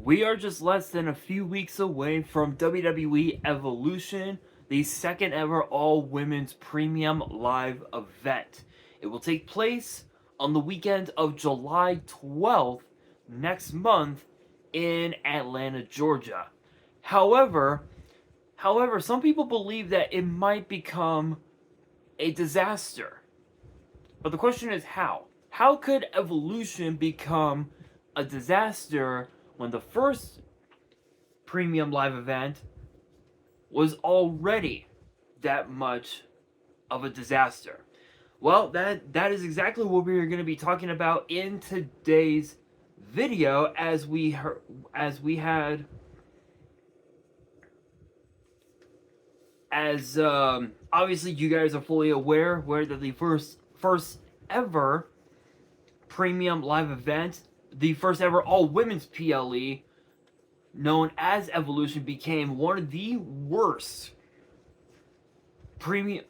We are just less than a few weeks away from WWE Evolution, the second ever all-women's premium live event. It will take place on the weekend of July 12th next month in Atlanta, Georgia. However, some people believe that it might become a disaster. But the question is how? How could Evolution become a disaster when the first premium live event was already that much of a disaster? Well, that is exactly what we're going to be talking about in today's video, as obviously you guys are fully aware that the first ever premium live event, the first ever all-women's PLE, known as Evolution, became one of the worst PLEs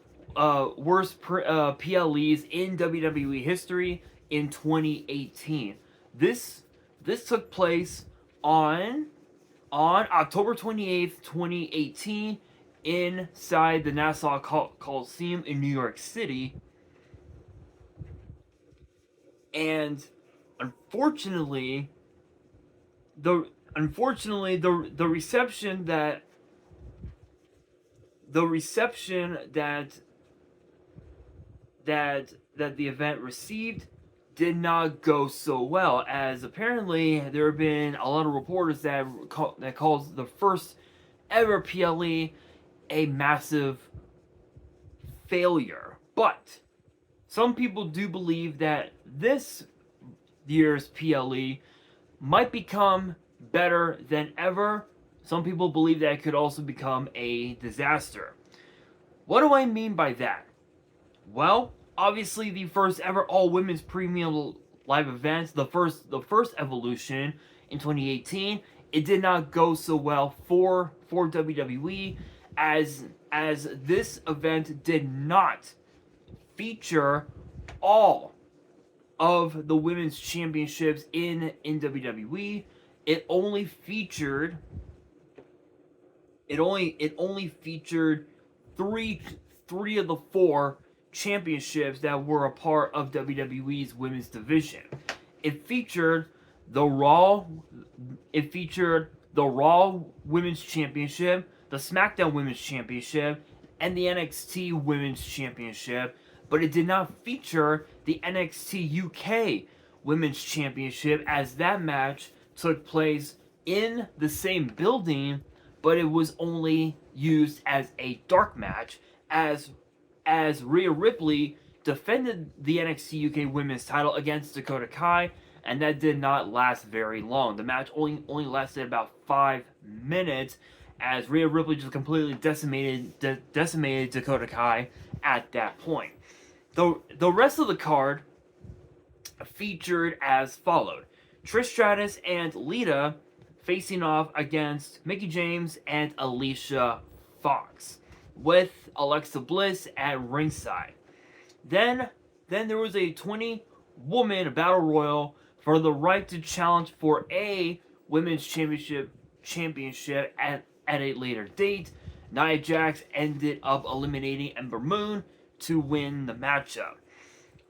in WWE history in 2018. This took place on October 28th, 2018, inside the Nassau Coliseum in New York City. And unfortunately, the reception that the event received did not go so well, as apparently there have been a lot of reporters that calls the first ever PLE a massive failure. But some people do believe that this year's PLE might become better than ever. Some people believe that it could also become a disaster. What do I mean by that? Well, obviously the first ever all-women's premium live event, the first Evolution in 2018, it did not go so well for WWE, as this event did not feature all of the women's championships in WWE. It only featured three of the four championships that were a part of WWE's women's division. It featured the Raw Women's Championship, the SmackDown Women's Championship, and the NXT Women's Championship, but it did not feature the NXT UK Women's Championship, as that match took place in the same building, but it was only used as a dark match, as Rhea Ripley defended the NXT UK Women's title against Dakota Kai, and that did not last very long. The match only lasted about 5 minutes, as Rhea Ripley just completely decimated Dakota Kai at that point. The rest of the card featured as followed: Trish Stratus and Lita facing off against Mickie James and Alicia Fox, with Alexa Bliss at ringside. Then there was a 20-woman battle royal for the right to challenge for a women's championship at a later date. Nia Jax ended up eliminating Ember Moon to win the matchup.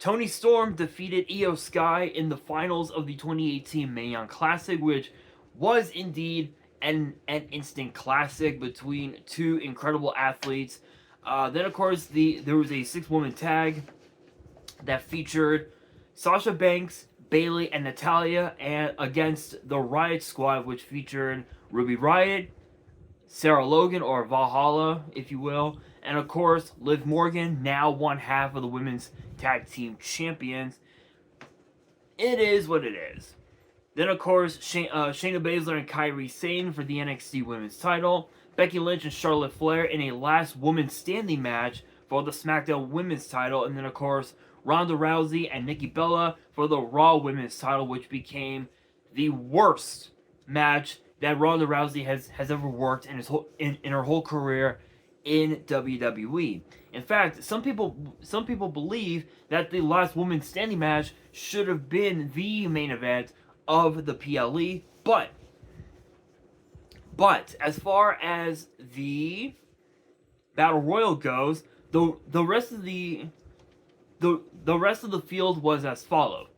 Toni Storm defeated Io Sky in the finals of the 2018 Mae Young Classic, which was indeed an instant classic between two incredible athletes. Then, of course, there was a 6-woman tag that featured Sasha Banks, Bayley, and Natalya, and against the Riot Squad, which featured Ruby Riott, Sarah Logan, or Valhalla, if you will, and of course Liv Morgan, now one half of the women's tag team champions. It is what it is. Then, of course, Shayna Baszler and Kairi Sane for the NXT Women's title. Becky Lynch and Charlotte Flair in a last woman standing match for the SmackDown Women's title. And then, of course, Ronda Rousey and Nikki Bella for the Raw Women's title, which became the worst match that Ronda Rousey has ever worked in her whole career in WWE. In fact, some people believe that the last woman standing match should have been the main event of the PLE, but But as far as the Battle Royal goes, the rest of the rest of the field was as follows: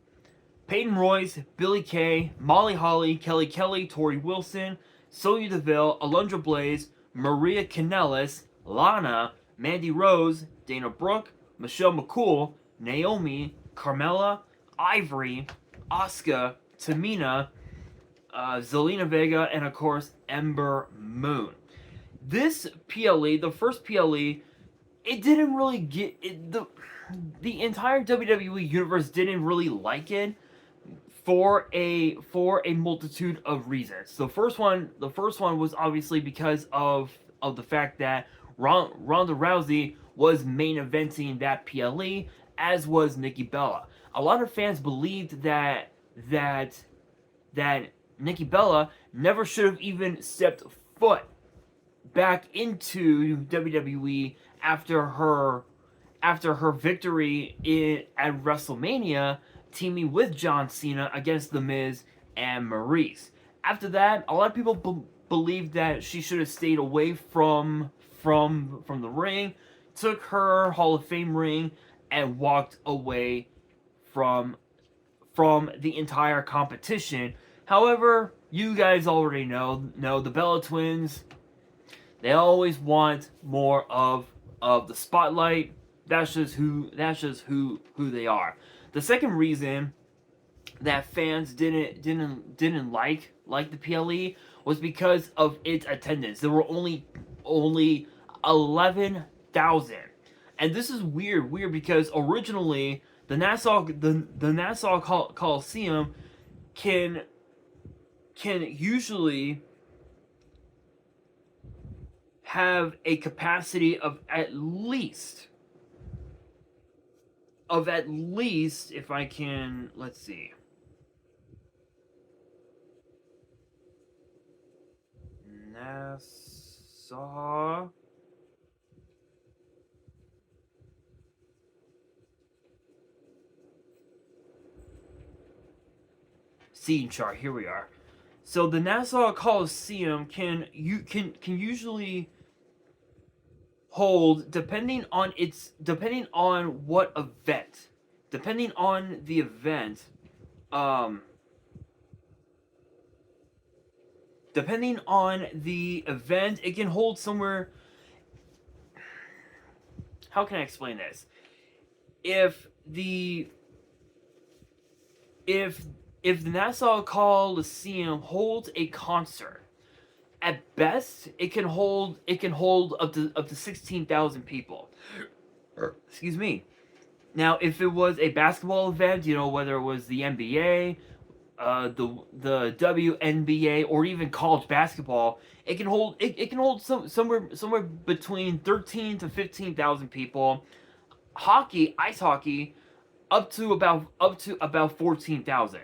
Peyton Royce, Billie Kay, Molly Holly, Kelly Kelly, Tori Wilson, Sonya Deville, Alundra Blaze, Maria Kanellis, Lana, Mandy Rose, Dana Brooke, Michelle McCool, Naomi, Carmella, Ivory, Asuka, Tamina, Zelina Vega, and of course Ember Moon. This PLE, the first PLE, it didn't really get it, the entire WWE universe didn't really like it for a multitude of reasons. The first one was obviously because of the fact that Ronda Rousey was main eventing that PLE, as was Nikki Bella. A lot of fans believed that Nikki Bella never should have even stepped foot back into WWE after her victory at WrestleMania, teaming with John Cena against The Miz and Maurice. After that, a lot of people believed that she should have stayed away from the ring, took her Hall of Fame ring, and walked away from the entire competition. However, you guys already know the Bella Twins, they always want more of the spotlight. That's just who they are. The second reason that fans didn't like the PLE was because of its attendance. There were only 11,000, and this is weird because originally the Nassau Coliseum can usually have a capacity of at least, if I can, let's see, Nassau seating chart. Here we are. So the Nassau Coliseum can usually hold, depending on what event, depending on the event, it can hold somewhere. How can I explain this? If the Nassau Coliseum holds a concert, at best it can hold up to 16,000 people. Excuse me. Now, if it was a basketball event, whether it was the NBA, the WNBA, or even college basketball, it can hold somewhere between 13 to 15,000 people. Ice hockey, up to about 14,000.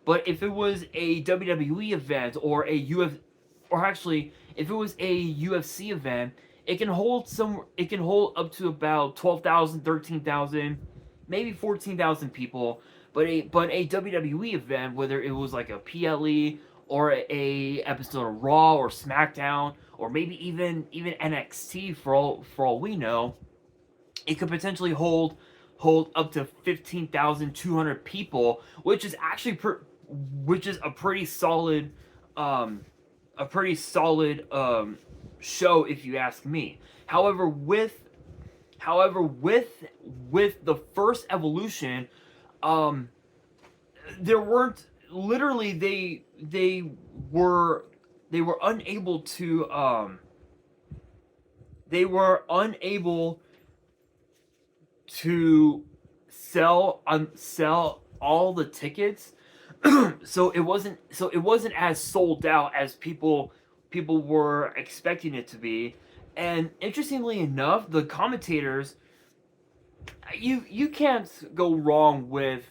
But if it was a WWE event or if it was a UFC event, it can hold up to about 12,000, 13,000, maybe 14,000 people. But a WWE event, whether it was like a PLE or a episode of Raw or SmackDown, or maybe even NXT, for all we know, it could potentially hold up to 15,200 people, which is actually a pretty solid show, if you ask me. However, with the first Evolution, there weren't, literally, they were unable to sell all the tickets. so it wasn't as sold out as people were expecting it to be. And interestingly enough, the commentators, you can't go wrong with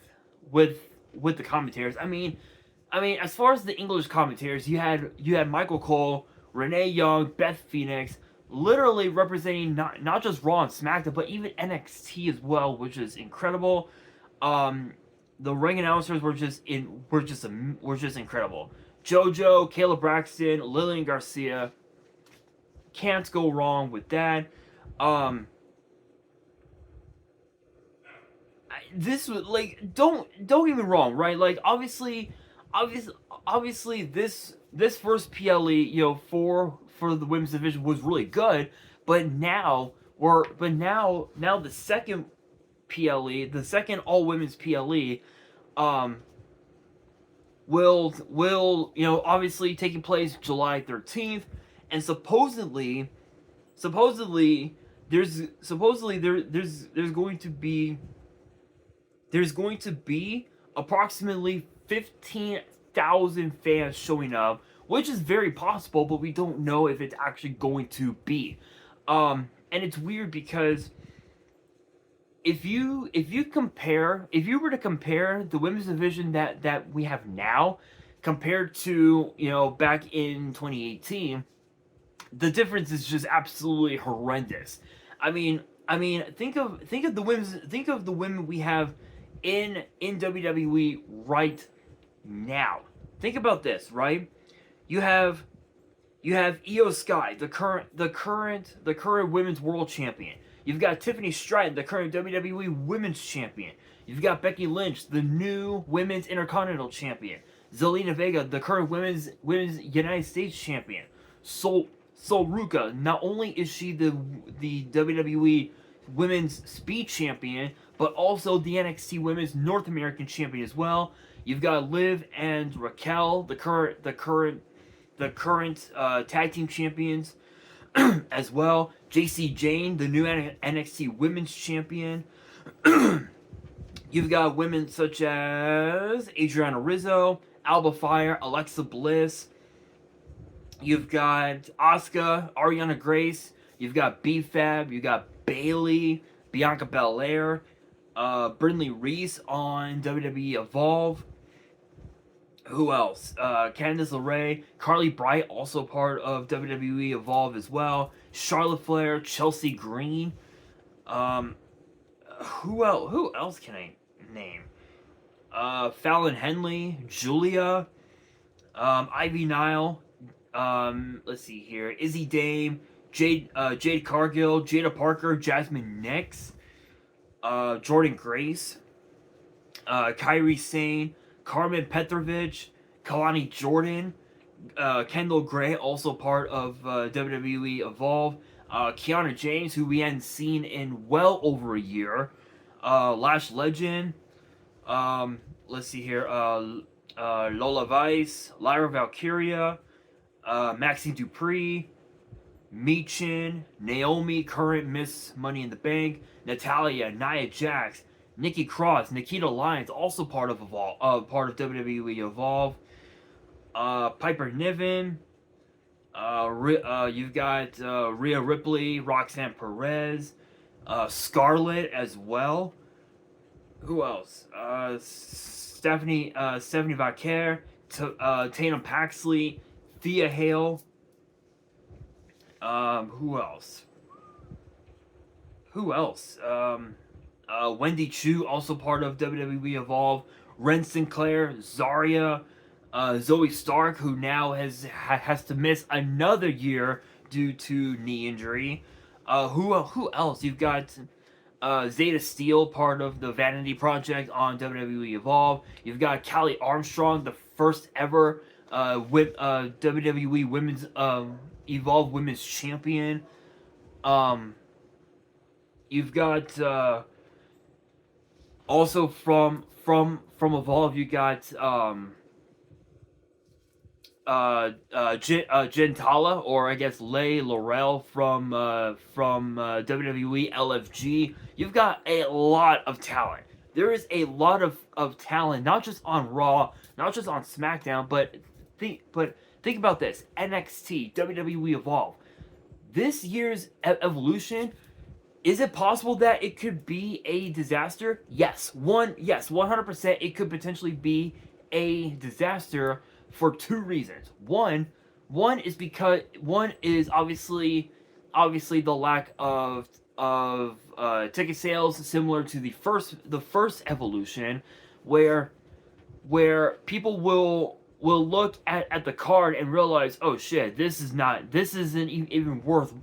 the commentators. I mean, as far as the English commentators, you had Michael Cole, Renee Young, Beth Phoenix, literally representing not just Raw and SmackDown, but even NXT as well, which is incredible. The ring announcers were just incredible. JoJo, Kayla Braxton, Lillian Garcia. Can't go wrong with that. Um, this was like don't get me wrong, right? Like obviously, obviously this first PLE, for the women's division was really good, but now the second PLE, the second all women's PLE, um, will obviously taking place July 13th, and supposedly there's going to be approximately 15,000 fans showing up, which is very possible, but we don't know if it's actually going to be. And it's weird because if you were to compare the women's division that we have now compared to back in 2018, the difference is just absolutely horrendous. Think of the women we have in WWE right now. Think about this, right? You have Io Sky, the current women's world champion. You've got Tiffany Stratton, the current WWE women's champion. You've got Becky Lynch, the new women's intercontinental champion. Zelina Vega, the current women's United States champion. Sol Ruka, not only is she the WWE women's speed champion, but also the NXT women's North American champion as well. You've got Liv and Raquel, the current tag team champions as well. JC Jane, the new NXT women's champion. You've got women such as Adriana Rizzo, Alba Fire, Alexa Bliss. You've got Asuka, Ariana Grace. You've got B-Fab. You've got Bayley, Bianca Belair, Brindley Reese on WWE Evolve. Who else? Candice LeRae, Carly Bright, also part of WWE Evolve as well. Charlotte Flair, Chelsea Green. Who else can I name? Fallon Henley, Julia, Ivy Nile. Let's see here. Izzy Dame, Jade Cargill, Jada Parker, Jasmine Nix, Jordan Grace, Kyrie Sane, Carmen Petrovich, Kalani Jordan, Kendall Gray, also part of WWE Evolve, Kiana James, who we hadn't seen in well over a year, Lash Legend, let's see here, Lola Vice, Lyra Valkyria, Maxine Dupree, Michin, Naomi, current Miss Money in the Bank, Natalia, Nia Jax, Nikki Cross, Nikita Lyons, also part of part of WWE Evolve. Piper Niven. You've got Rhea Ripley, Roxanne Perez, Scarlett as well. Who else? Stephanie Vaquer, Tatum Paxley, Thea Hale. Who else? Wendy Chu, also part of WWE Evolve. Ren Sinclair, Zarya, Zoe Stark, who now has to miss another year due to knee injury. Who else? You've got Zeta Steele, part of the Vanity Project on WWE Evolve. You've got Callie Armstrong, the first ever WWE Women's Evolve Women's Champion. You've got also from Evolve, you got Gentala, or I guess Leigh Laurel from WWE LFG. You've got a lot of talent. There is a lot of talent, not just on Raw, not just on SmackDown, but think about this: NXT, WWE Evolve. This year's Evolution. Is it possible that it could be a disaster? Yes, 100%. It could potentially be a disaster for two reasons. One is obviously the lack of ticket sales, similar to the first Evolution, where people will look at the card and realize, oh shit, this isn't even worth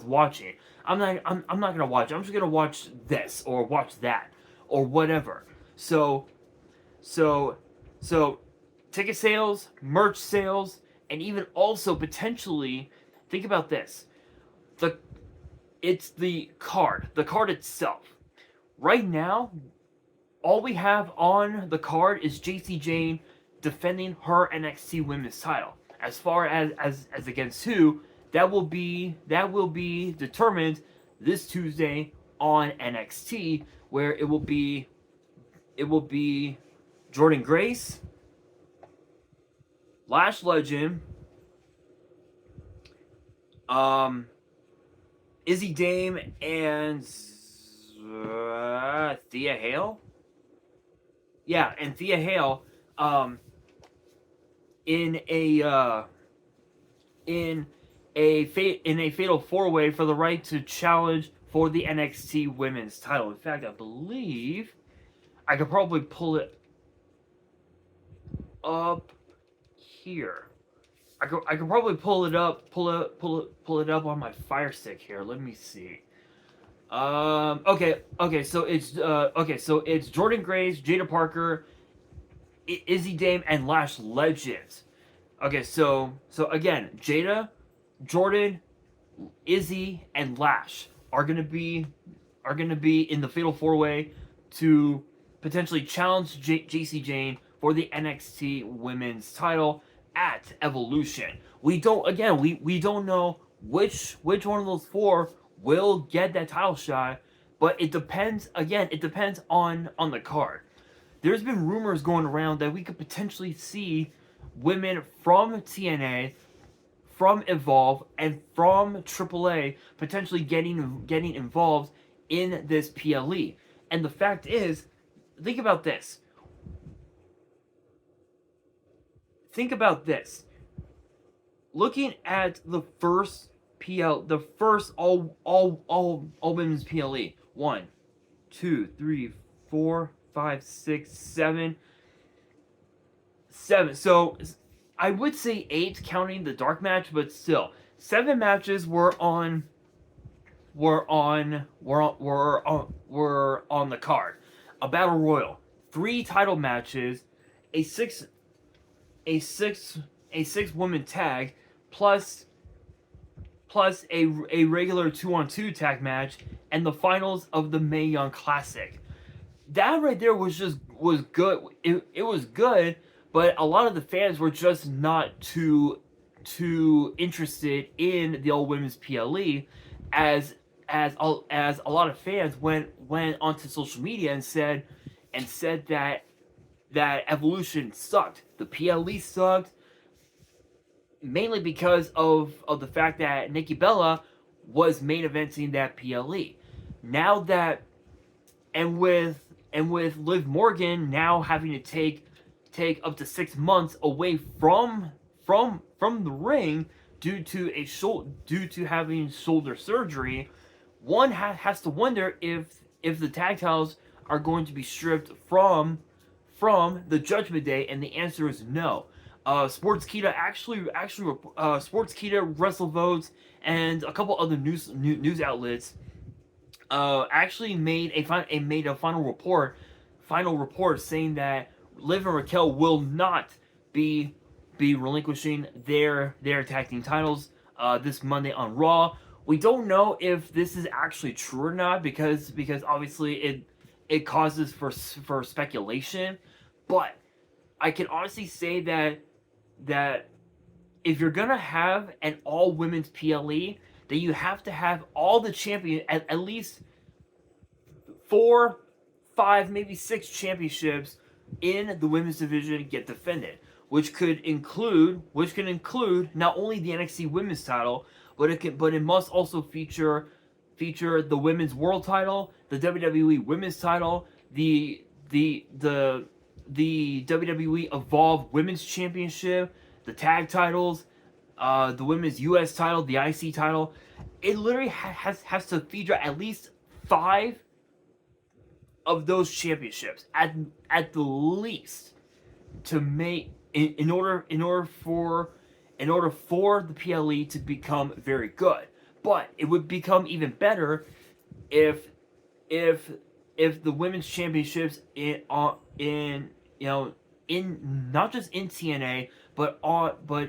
watching. I'm not gonna watch it. I'm just gonna watch this or watch that or whatever. So so so ticket sales, merch sales, and even also potentially think about this. The it's the card itself. Right now, all we have on the card is JC Jane defending her NXT Women's title. As far as against who, that will be determined this Tuesday on NXT, where it will be Jordan Grace, Lash Legend, um, Izzy Dame, and Thea Hale. Yeah, and Thea Hale, um, in a in a fatal four way for the right to challenge for the NXT Women's title. In fact, I believe I could probably pull it up here. I could probably pull it up on my Fire Stick here. Let me see. So it's Jordan Grace, Jada Parker, Izzy Dame, and Lash Legends. Okay, so again, Jada, Jordan, Izzy, and Lash are gonna be in the Fatal Four Way to potentially challenge JC Jane for the NXT Women's title at Evolution. We don't know which one of those four will get that title shot, but it depends. Again, it depends on the card. There's been rumors going around that we could potentially see women from TNA, from Evolve, and from AAA potentially getting involved in this PLE. And the fact is, think about this. Think about this. Looking at the first the first all women's PLE. 1, 2, 3, 4, 5, 6, 7. So I would say 8 counting the dark match, but still 7 matches were on the card. A battle royal, 3 title matches, a 6 woman tag, plus a regular 2-on-2 tag match, and the finals of the Mae Young Classic. That right there was good. It was good, but a lot of the fans were just not too interested in the all women's PLE, as a lot of fans went onto social media and said that Evolution sucked. The PLE sucked, mainly because of the fact that Nikki Bella was main eventing that PLE. Now that, and with Liv Morgan now having to take up to 6 months away from the ring due to having shoulder surgery, one has to wonder if the tag titles are going to be stripped from the Judgment Day, and the answer is no. Sportskeeda Sportskeeda, WrestleVotes, and a couple other news outlets actually made a final report saying that Liv and Raquel will not be relinquishing their tag team titles this Monday on Raw. We don't know if this is actually true or not, because obviously it causes for speculation, but I can honestly say that if you're gonna have an all women's PLE, then you have to have all the champions, at least 4, 5, maybe 6 championships in the women's division get defended, which could include not only the NXT women's title, but it must also feature the women's world title, the WWE women's title, the WWE Evolve Women's Championship, the tag titles, the women's US title, the IC title. It literally has to feature at least 5 of those championships at the least to make in order for the PLE to become very good. But it would become even better if if if the women's championships in in not just in TNA but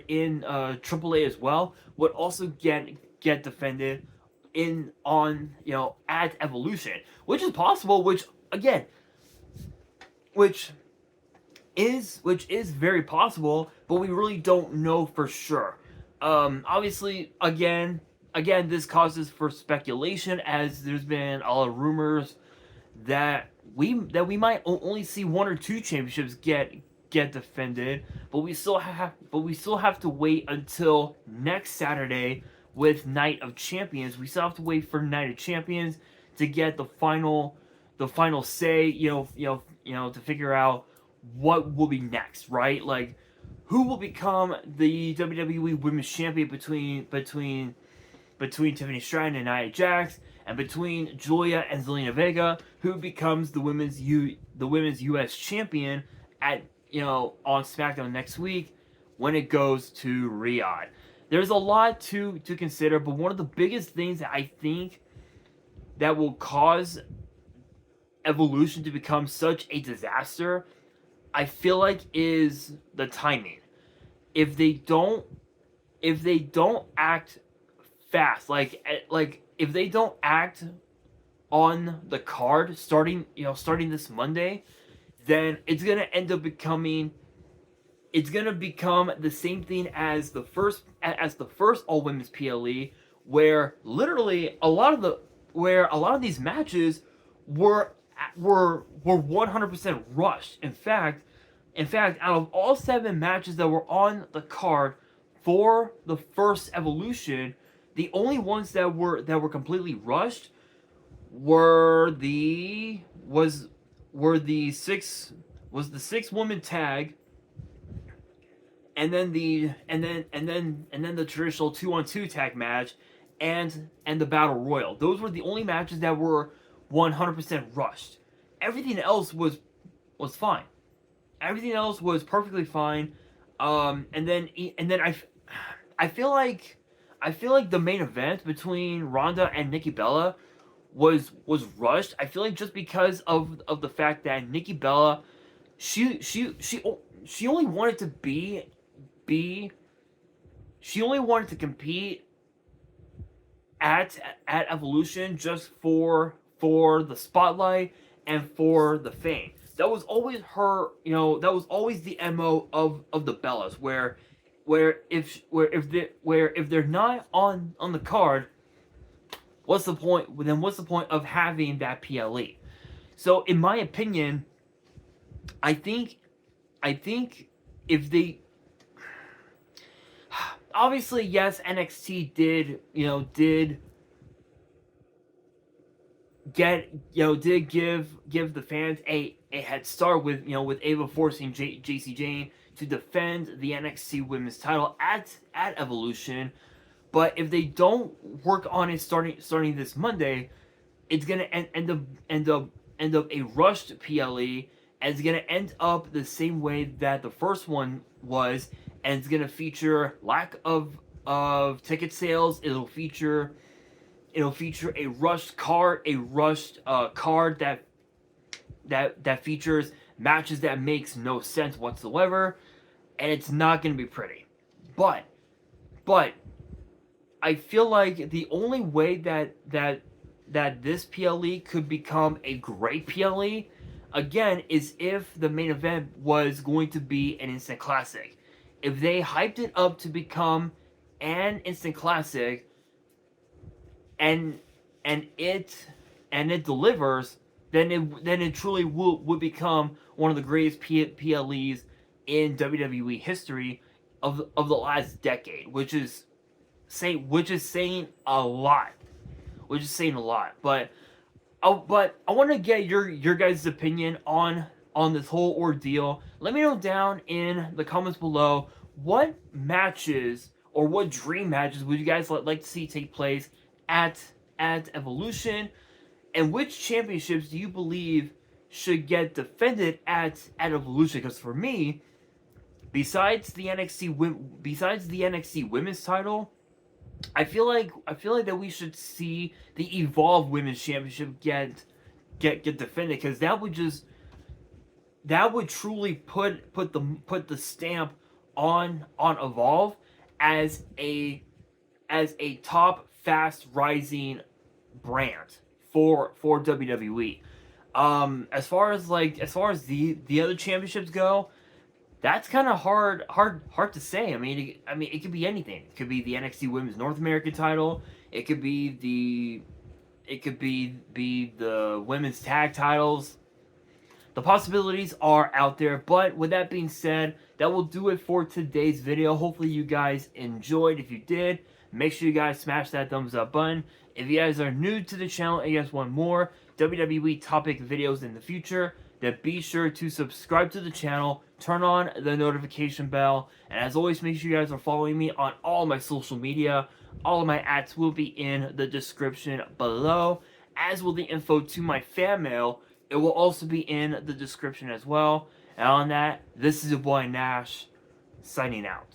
in AAA as well would also get defended in on at Evolution, which is possible. Which again, which which is very possible, but we really don't know for sure. Obviously, again, this causes for speculation, as there's been a lot of rumors that we might only see one or two championships get defended, but we still have to wait until next Saturday with Night of Champions. We still have to wait for Night of Champions to get the final say. To figure out what will be next, right? Like, who will become the WWE Women's Champion between Tiffany Stratton and Nia Jax, and between Julia and Zelina Vega, who becomes the women's US champion at on SmackDown next week when it goes to Riyadh. There's a lot to consider, but one of the biggest things that I think that will cause Evolution to become such a disaster, I feel like, is the timing. If they don't act fast, like if they don't act on the card starting this Monday, then it's gonna become the same thing as the first all women's PLE, where literally a lot of these matches were 100% rushed. In fact, out of all 7 matches that were on the card for the first Evolution, the only ones that were completely rushed were the 6-woman tag, and then the traditional 2-on-2 tag match, and the battle royal. Those were the only matches that were 100% rushed. Everything else was fine. Everything else was perfectly fine. And then I feel like the main event between Ronda and Nikki Bella was rushed. I feel like just because of the fact that Nikki Bella, she only wanted to she only wanted to compete at Evolution just for the spotlight and for the fame. That was always her, that was always the MO of the Bellas, where if they're not on the card, what's the point? Then what's the point of having that PLE? So in my opinion, I think if they, obviously, yes, NXT did give the fans a head start with Ava forcing JC Jane to defend the NXT Women's title at Evolution. But if they don't work on it starting this Monday, it's gonna end up a rushed PLE, and it's gonna end up the same way that the first one was, and it's gonna feature lack of ticket sales. It'll feature a rushed card, that features matches that makes no sense whatsoever, and it's not going to be pretty. But I feel like the only way that this PLE could become a great PLE, again, is if the main event was going to be an instant classic. If they hyped it up to become an instant classic, and it delivers, then it truly would become one of the greatest PLEs in WWE history of the last decade, which is saying a lot. But I want to get your guys' opinion on this whole ordeal. Let me know down in the comments below what matches or what dream matches would you guys like to see take place at Evolution, and which championships do you believe should get defended at Evolution? Because for me, besides the NXT Women's title, I feel like that we should see the Evolve Women's Championship get defended, because that would truly put the stamp on Evolve as a top fast rising brand for WWE. As far as the other championships go, that's kind of hard to say. I mean, it could be anything. It could be the NXT Women's North American title. It could be the women's tag titles. The possibilities are out there, but with that being said, that will do it for today's video. Hopefully you guys enjoyed. If you did, make sure you guys smash that thumbs up button. If you guys are new to the channel and you guys want more WWE topic videos in the future, then be sure to subscribe to the channel, turn on the notification bell, and as always, make sure you guys are following me on all my social media. All of my ads will be in the description below, as will the info to my fan mail. It will also be in the description as well. And on that, this is your boy Nash, signing out.